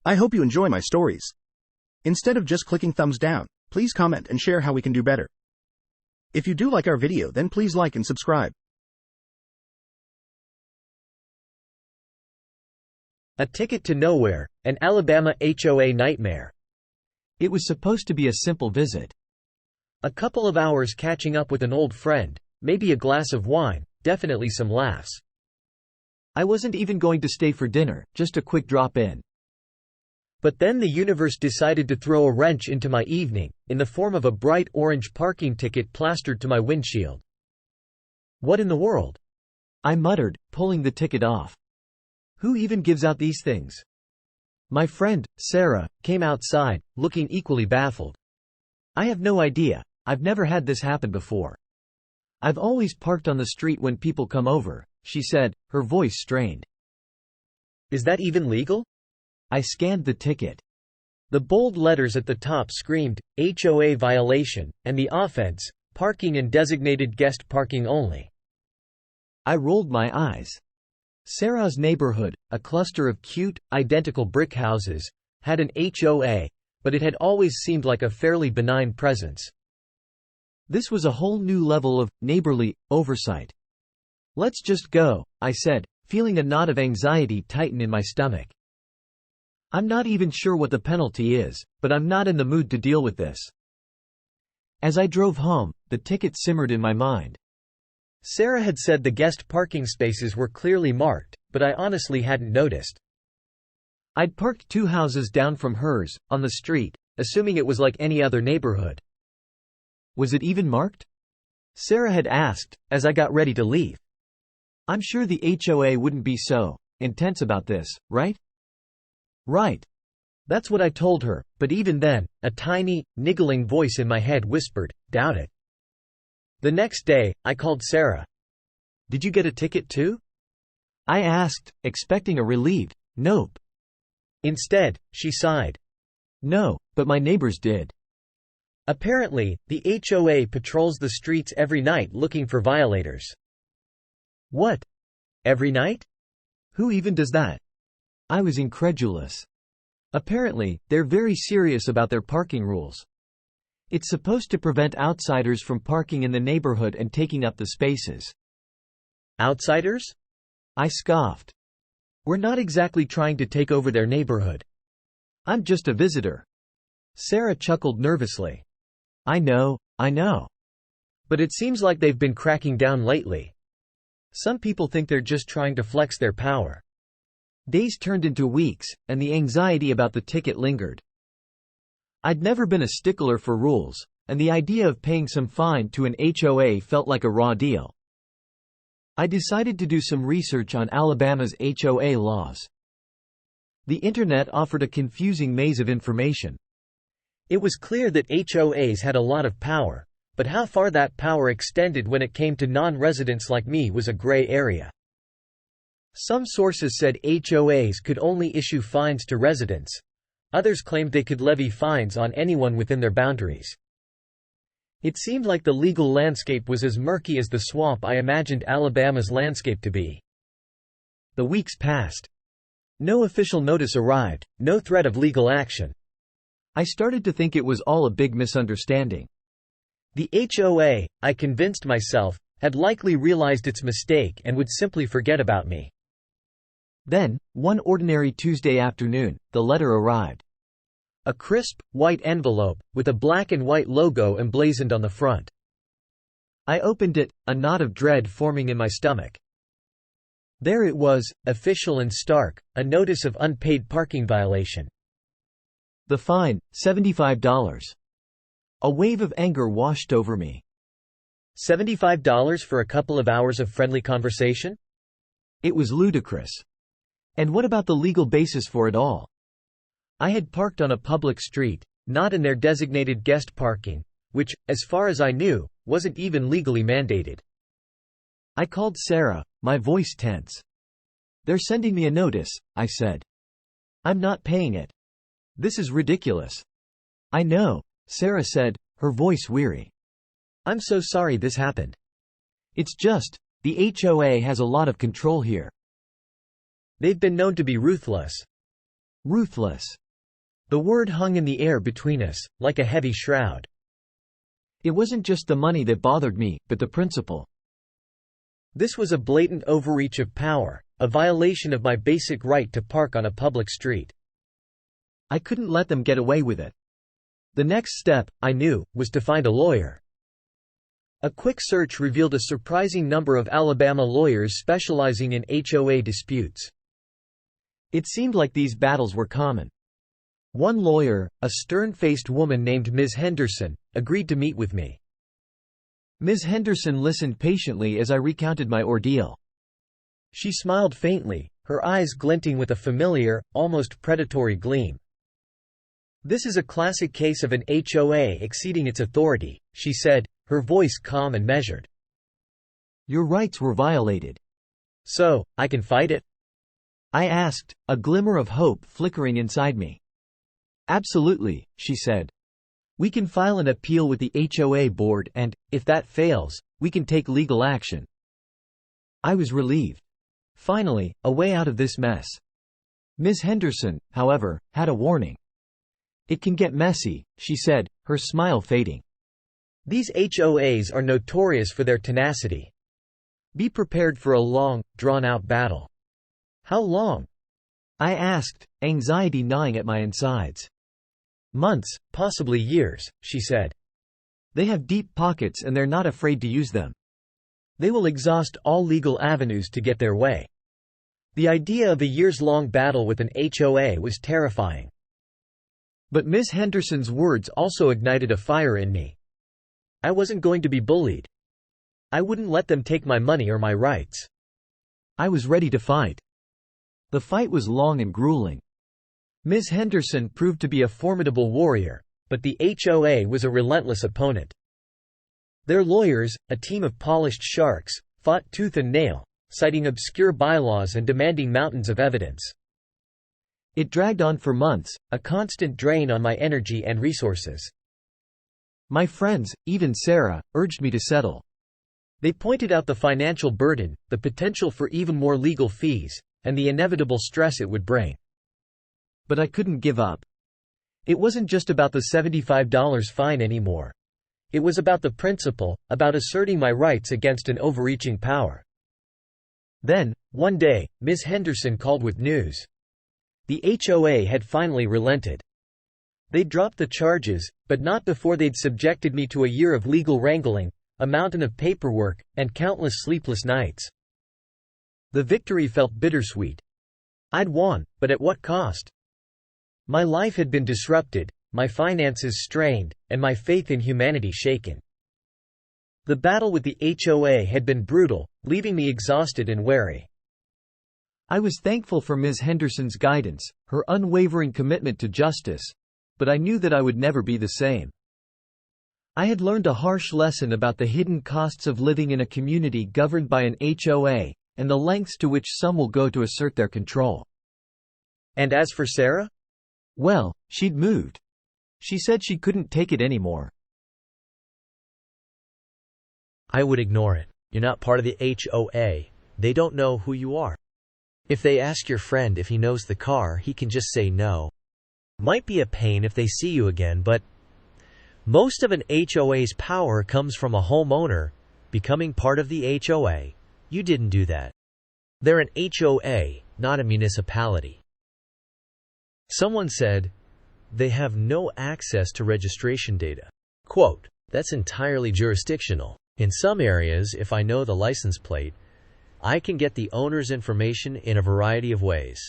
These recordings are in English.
I hope you enjoy my stories. Instead of just clicking thumbs down, please comment and share how we can do better. If you do like our video, then please like and subscribe. A ticket to nowhere, an Alabama HOA nightmare. It was supposed to be a simple visit. A couple of hours catching up with an old friend, maybe a glass of wine, definitely some laughs. I wasn't even going to stay for dinner, just a quick drop-in. But then the universe decided to throw a wrench into my evening, in the form of a bright orange parking ticket plastered to my windshield. What in the world? I muttered, pulling the ticket off. Who even gives out these things? My friend, Sarah, came outside, looking equally baffled. I have no idea, I've never had this happen before. I've always parked on the street when people come over, she said, her voice strained. Is that even legal? I scanned the ticket. The bold letters at the top screamed, HOA violation, and the offense, parking in designated guest parking only. I rolled my eyes. Sarah's neighborhood, a cluster of cute, identical brick houses, had an HOA, but it had always seemed like a fairly benign presence. This was a whole new level of neighborly oversight. Let's just go, I said, feeling a knot of anxiety tighten in my stomach. I'm not even sure what the penalty is, but I'm not in the mood to deal with this. As I drove home, the ticket simmered in my mind. Sarah had said the guest parking spaces were clearly marked, but I honestly hadn't noticed. I'd parked 2 houses down from hers, on the street, assuming it was like any other neighborhood. Was it even marked? Sarah had asked, as I got ready to leave. I'm sure the HOA wouldn't be so intense about this, right? Right. That's what I told her, but even then, a tiny, niggling voice in my head whispered, doubt it. The next day, I called Sarah. Did you get a ticket too? I asked, expecting a relieved, nope. Instead, she sighed. No, but my neighbors did. Apparently, the HOA patrols the streets every night looking for violators. What? Every night? Who even does that? I was incredulous. Apparently, they're very serious about their parking rules. It's supposed to prevent outsiders from parking in the neighborhood and taking up the spaces. Outsiders? I scoffed. We're not exactly trying to take over their neighborhood. I'm just a visitor. Sarah chuckled nervously. I know. But it seems like they've been cracking down lately. Some people think they're just trying to flex their power. Days turned into weeks, and the anxiety about the ticket lingered. I'd never been a stickler for rules, and the idea of paying some fine to an HOA felt like a raw deal. I decided to do some research on Alabama's HOA laws. The internet offered a confusing maze of information. It was clear that HOAs had a lot of power, but how far that power extended when it came to non-residents like me was a gray area. Some sources said HOAs could only issue fines to residents. Others claimed they could levy fines on anyone within their boundaries. It seemed like the legal landscape was as murky as the swamp I imagined Alabama's landscape to be. The weeks passed. No official notice arrived, no threat of legal action. I started to think it was all a big misunderstanding. The HOA, I convinced myself, had likely realized its mistake and would simply forget about me. Then, one ordinary Tuesday afternoon, the letter arrived. A crisp, white envelope, with a black and white logo emblazoned on the front. I opened it, a knot of dread forming in my stomach. There it was, official and stark, a notice of unpaid parking violation. The fine, $75. A wave of anger washed over me. $75 for a couple of hours of friendly conversation? It was ludicrous. And what about the legal basis for it all? I had parked on a public street, not in their designated guest parking, which, as far as I knew, wasn't even legally mandated. I called Sarah, my voice tense. They're sending me a notice, I said. I'm not paying it. This is ridiculous. I know, Sarah said, her voice weary. I'm so sorry this happened. It's just, the HOA has a lot of control here. They've been known to be ruthless. Ruthless. The word hung in the air between us, like a heavy shroud. It wasn't just the money that bothered me, but the principle. This was a blatant overreach of power, a violation of my basic right to park on a public street. I couldn't let them get away with it. The next step, I knew, was to find a lawyer. A quick search revealed a surprising number of Alabama lawyers specializing in HOA disputes. It seemed like these battles were common. One lawyer, a stern-faced woman named Ms. Henderson, agreed to meet with me. Ms. Henderson listened patiently as I recounted my ordeal. She smiled faintly, her eyes glinting with a familiar, almost predatory gleam. "This is a classic case of an HOA exceeding its authority," she said, her voice calm and measured. "Your rights were violated." "So, I can fight it?" I asked, a glimmer of hope flickering inside me. "Absolutely," she said. "We can file an appeal with the HOA board and, if that fails, we can take legal action." I was relieved. Finally, a way out of this mess. Ms. Henderson, however, had a warning. "It can get messy," she said, her smile fading. "These HOAs are notorious for their tenacity. Be prepared for a long, drawn-out battle." "How long?" I asked, anxiety gnawing at my insides. "Months, possibly years," she said. "They have deep pockets and they're not afraid to use them. They will exhaust all legal avenues to get their way." The idea of a years-long battle with an HOA was terrifying. But Ms. Henderson's words also ignited a fire in me. I wasn't going to be bullied. I wouldn't let them take my money or my rights. I was ready to fight. The fight was long and grueling. Ms. Henderson proved to be a formidable warrior, but the HOA was a relentless opponent. Their lawyers, a team of polished sharks, fought tooth and nail, citing obscure bylaws and demanding mountains of evidence. It dragged on for months, a constant drain on my energy and resources. My friends, even Sarah, urged me to settle. They pointed out the financial burden, the potential for even more legal fees, and the inevitable stress it would bring. But I couldn't give up. It wasn't just about the $75 fine anymore. It was about the principle, about asserting my rights against an overreaching power. Then, one day, Ms. Henderson called with news. The HOA had finally relented. They'd dropped the charges, but not before they'd subjected me to a year of legal wrangling, a mountain of paperwork, and countless sleepless nights. The victory felt bittersweet. I'd won, but at what cost? My life had been disrupted, my finances strained, and my faith in humanity shaken. The battle with the HOA had been brutal, leaving me exhausted and weary. I was thankful for Ms. Henderson's guidance, her unwavering commitment to justice, but I knew that I would never be the same. I had learned a harsh lesson about the hidden costs of living in a community governed by an HOA, and the lengths to which some will go to assert their control. And as for Sarah? Well, she'd moved. She said she couldn't take it anymore. I would ignore it. You're not part of the HOA. They don't know who you are. If they ask your friend if he knows the car, he can just say no. Might be a pain if they see you again, but most of an HOA's power comes from a homeowner becoming part of the HOA. You didn't do that. They're an HOA, not a municipality. Someone said, they have no access to registration data. Quote, that's entirely jurisdictional. In some areas, if I know the license plate, I can get the owner's information in a variety of ways.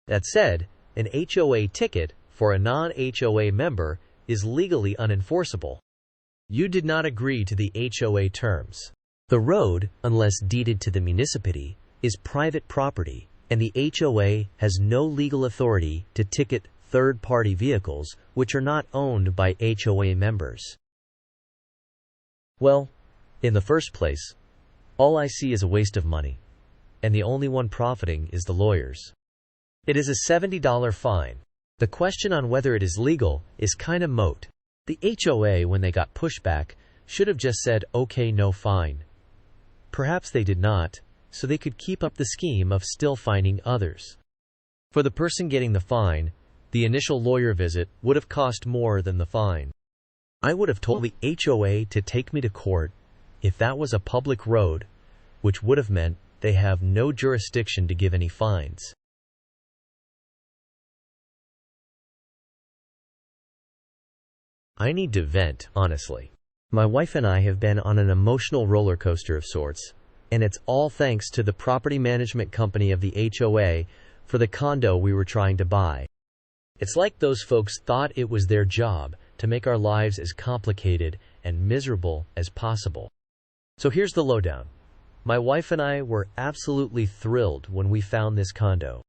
That said, an HOA ticket for a non-HOA member is legally unenforceable. You did not agree to the HOA terms. The road, unless deeded to the municipality, is private property, and the HOA has no legal authority to ticket third-party vehicles which are not owned by HOA members. Well, in the first place, all I see is a waste of money, and the only one profiting is the lawyers. It is a $70 fine. The question on whether it is legal is kinda moot. The HOA, when they got pushback, should have just said, okay, no fine. Perhaps they did not, so they could keep up the scheme of still fining others. For the person getting the fine, the initial lawyer visit would have cost more than the fine. I would have told the HOA to take me to court if that was a public road, which would have meant they have no jurisdiction to give any fines. I need to vent, honestly. My wife and I have been on an emotional roller coaster of sorts, and it's all thanks to the property management company of the HOA for the condo we were trying to buy. It's like those folks thought it was their job to make our lives as complicated and miserable as possible. So here's the lowdown. My wife and I were absolutely thrilled when we found this condo.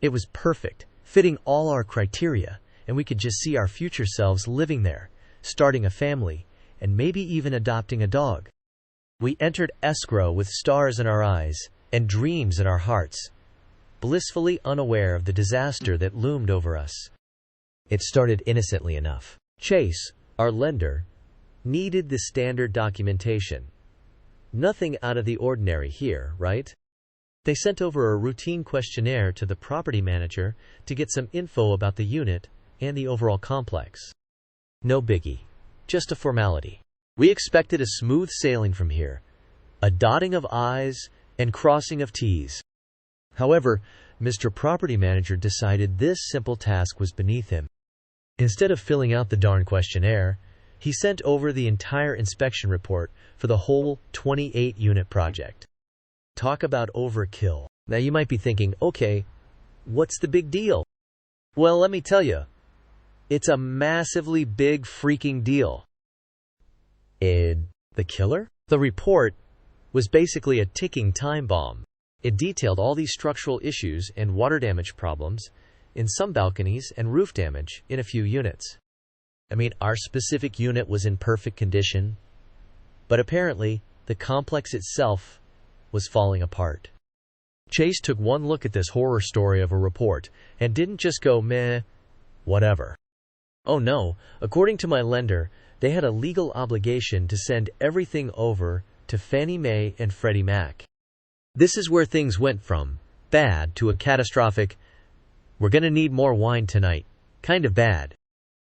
It was perfect, fitting all our criteria, and we could just see our future selves living there, starting a family, and maybe even adopting a dog. We entered escrow with stars in our eyes and dreams in our hearts, blissfully unaware of the disaster that loomed over us. It started innocently enough. Chase, our lender, needed the standard documentation. Nothing out of the ordinary here, right? They sent over a routine questionnaire to the property manager to get some info about the unit and the overall complex. No biggie. Just a formality. We expected a smooth sailing from here, a dotting of I's and crossing of T's. However, Mr. Property Manager decided this simple task was beneath him. Instead of filling out the darn questionnaire, he sent over the entire inspection report for the whole 28-unit project. Talk about overkill. Now you might be thinking, okay, what's the big deal? Well, let me tell you. It's a massively big freaking deal. The killer? The report was basically a ticking time bomb. It detailed all these structural issues and water damage problems in some balconies and roof damage in a few units. I mean, our specific unit was in perfect condition, but apparently the complex itself was falling apart. Chase took one look at this horror story of a report and didn't just go, meh, whatever. Oh no, according to my lender, they had a legal obligation to send everything over to Fannie Mae and Freddie Mac. This is where things went from bad to a catastrophic, we're gonna need more wine tonight, kind of bad.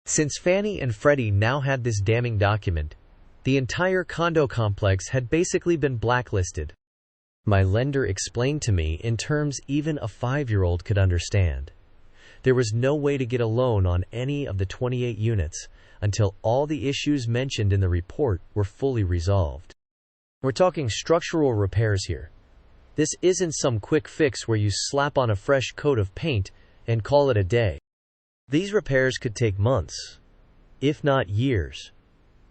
Since Fannie and Freddie now had this damning document, the entire condo complex had basically been blacklisted. My lender explained to me in terms even a 5-year-old could understand. There was no way to get a loan on any of the 28 units until all the issues mentioned in the report were fully resolved. We're talking structural repairs here. This isn't some quick fix where you slap on a fresh coat of paint and call it a day. These repairs could take months, if not years,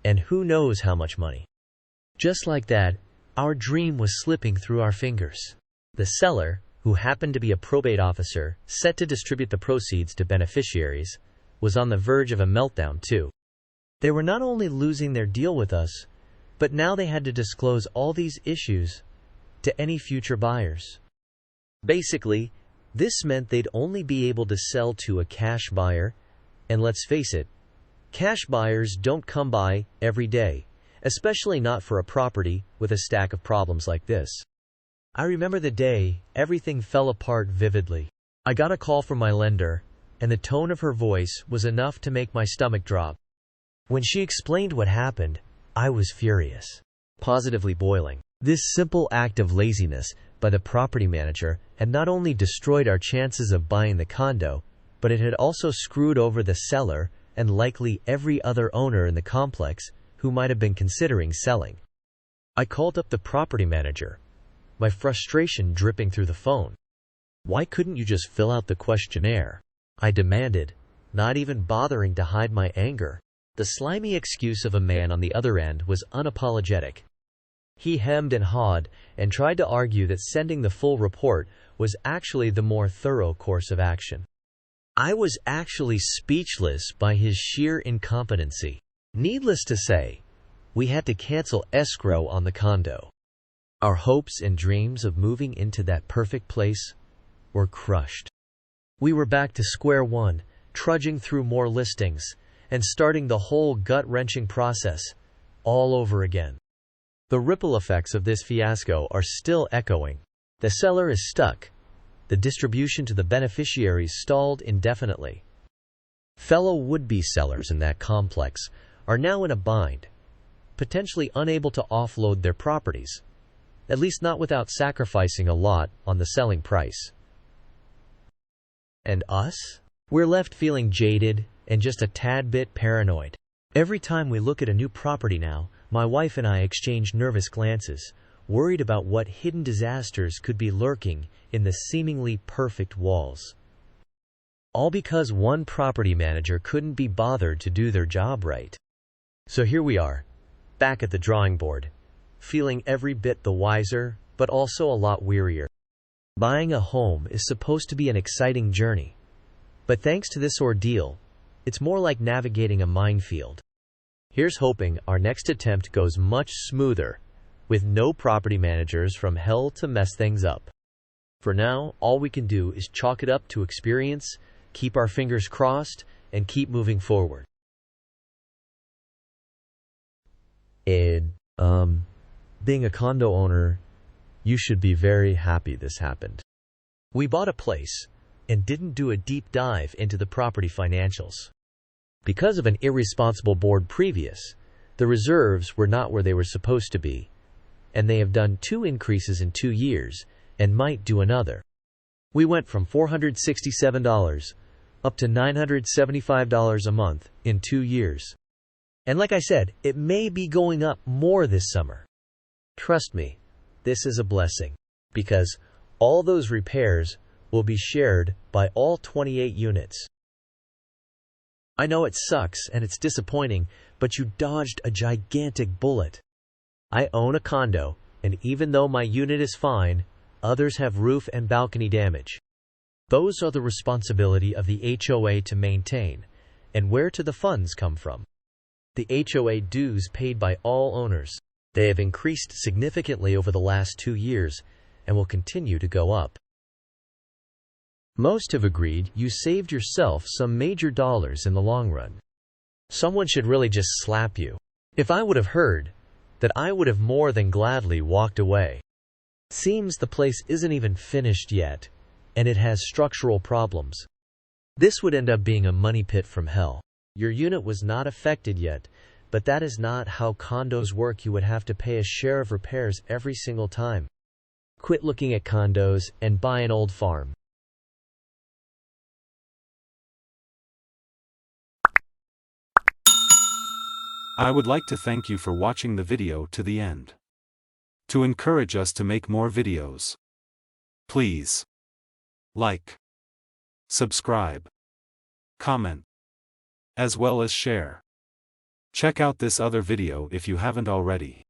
and who knows how much money. Just like that, our dream was slipping through our fingers. The seller, who happened to be a probate officer set to distribute the proceeds to beneficiaries, was on the verge of a meltdown too. They were not only losing their deal with us, but now they had to disclose all these issues to any future buyers. Basically, this meant they'd only be able to sell to a cash buyer, and let's face it, cash buyers don't come by every day, especially not for a property with a stack of problems like this. I remember the day everything fell apart vividly. I got a call from my lender, and the tone of her voice was enough to make my stomach drop. When she explained what happened, I was furious, positively boiling. This simple act of laziness by the property manager had not only destroyed our chances of buying the condo, but it had also screwed over the seller and likely every other owner in the complex who might have been considering selling. I called up the property manager, my frustration dripping through the phone. Why couldn't you just fill out the questionnaire? I demanded, not even bothering to hide my anger. The slimy excuse of a man on the other end was unapologetic. He hemmed and hawed and tried to argue that sending the full report was actually the more thorough course of action. I was actually speechless by his sheer incompetency. Needless to say, we had to cancel escrow on the condo. Our hopes and dreams of moving into that perfect place were crushed. We were back to square one, trudging through more listings, and starting the whole gut-wrenching process all over again. The ripple effects of this fiasco are still echoing. The seller is stuck, the distribution to the beneficiaries stalled indefinitely. Fellow would-be sellers in that complex are now in a bind, potentially unable to offload their properties, at least not without sacrificing a lot on the selling price. And us? We're left feeling jaded and just a tad bit paranoid. Every time we look at a new property now, my wife and I exchange nervous glances, worried about what hidden disasters could be lurking in the seemingly perfect walls. All because one property manager couldn't be bothered to do their job right. So here we are, back at the drawing board, feeling every bit the wiser, but also a lot wearier. Buying a home is supposed to be an exciting journey, but thanks to this ordeal, it's more like navigating a minefield. Here's hoping our next attempt goes much smoother, with no property managers from hell to mess things up. For now, all we can do is chalk it up to experience, keep our fingers crossed, and keep moving forward. Being a condo owner, you should be very happy this happened. We bought a place and didn't do a deep dive into the property financials. Because of an irresponsible board previous, the reserves were not where they were supposed to be, and they have done 2 increases in 2 years and might do another. We went from $467 up to $975 a month in 2 years. And like I said, it may be going up more this summer. Trust me, this is a blessing, because all those repairs will be shared by all 28 units. I know it sucks and it's disappointing, but you dodged a gigantic bullet. I own a condo, and even though my unit is fine, others have roof and balcony damage. Those are the responsibility of the HOA to maintain, and where do the funds come from? The HOA dues paid by all owners. They have increased significantly over the last 2 years and will continue to go up. Most have agreed you saved yourself some major dollars in the long run. Someone should really just slap you. If I would have heard that, I would have more than gladly walked away. Seems the place isn't even finished yet, and it has structural problems. This would end up being a money pit from hell. Your unit was not affected yet, but that is not how condos work. You would have to pay a share of repairs every single time. Quit looking at condos and buy an old farm. I would like to thank you for watching the video to the end. To encourage us to make more videos, please like, subscribe, comment, as well as share. Check out this other video if you haven't already.